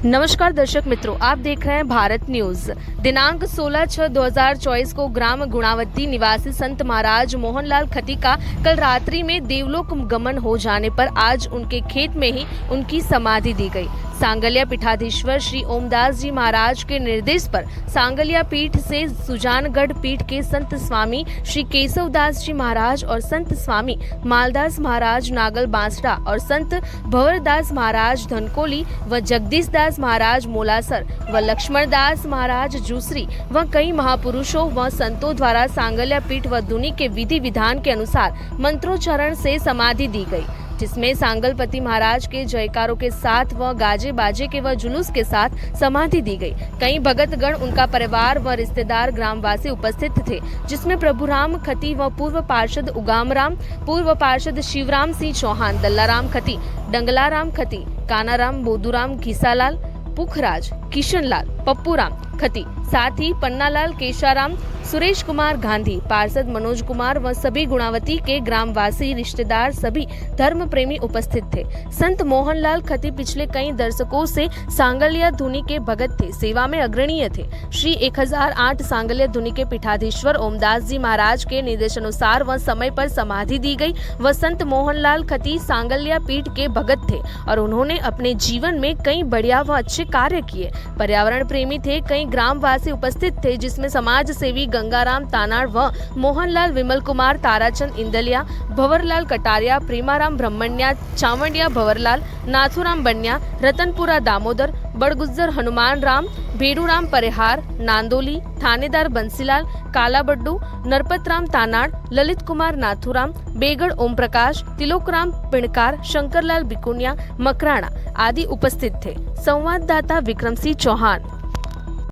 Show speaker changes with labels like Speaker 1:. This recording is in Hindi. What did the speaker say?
Speaker 1: नमस्कार दर्शक मित्रों, आप देख रहे हैं भारत न्यूज। दिनांक 16/6/2024 को ग्राम गुणावती निवासी संत महाराज मोहनलाल खती का कल रात्रि में देवलोक गमन हो जाने पर आज उनके खेत में ही उनकी समाधि दी गई। सांगलिया पीठाधीश्वर श्री ओमदास जी महाराज के निर्देश पर सांगलिया पीठ से सुजानगढ़ पीठ के संत स्वामी श्री केशवदास जी महाराज और संत स्वामी मालदास महाराज नागल बांसड़ा और संत भंवरदास महाराज धनकोली व जगदीश दास महाराज मोलासर व लक्ष्मण दास महाराज जूसरी व कई महापुरुषों व संतों द्वारा सांगलिया पीठ व दुनी के विधि विधान के अनुसार मंत्रोच्चारण से समाधि दी गई, जिसमें सांगलपति महाराज के जयकारों के साथ व गाजे बाजे के व जुलूस के साथ समाधि दी गई। कई भगतगण, उनका परिवार व रिश्तेदार ग्रामवासी उपस्थित थे, जिसमें प्रभुराम खती व पूर्व पार्षद उगामराम, पूर्व पार्षद शिवराम सिंह चौहान, दल्लाराम खती, डंगलाराम खती, कानाराम, बोदूराम, घीसालाल, पुखराज, किशनलाल, पप्पूराम खती, साथ ही पन्नालाल, केशाराम, सुरेश कुमार गांधी, पार्षद मनोज कुमार व सभी गुणावती के ग्रामवासी, रिश्तेदार, सभी धर्म प्रेमी उपस्थित थे। संत मोहनलाल खती पिछले कई दशकों से सांगलिया धुनी के भगत थे, सेवा में अग्रणीय थे। श्री 1008 सांगलिया धुनी के पीठाधीश्वर ओमदास जी महाराज के निर्देशानुसार व समय पर समाधि दी गई व संत मोहनलाल खती सांगलिया पीठ के भगत थे और उन्होंने अपने जीवन में कई बढ़िया व अच्छे कार्य किए। पर्यावरण प्रेमी थे, कई ग्रामवासी उपस्थित थे, जिसमें समाज सेवी गंगाराम तानाड़ व मोहनलाल विमल कुमार, ताराचंद इंदलिया, भंवरलाल कटारिया, प्रेमाराम ब्रह्मण्या, चावंडिया भंवरलाल, नाथुराम बन्या, रतनपुरा दामोदर, बड़गुज्जर हनुमान राम, भेड़ूराम परिहार, नांदोली, थानेदार बंसीलाल, कालाबड्डू, नरपतराम तानाड़, ललित कुमार नाथुराम, बेगड़ ओम प्रकाश, तिलोकराम पिणकार, शंकरलाल बिकुनिया, मकराना आदि उपस्थित थे। संवाददाता विक्रम सिंह चौहान।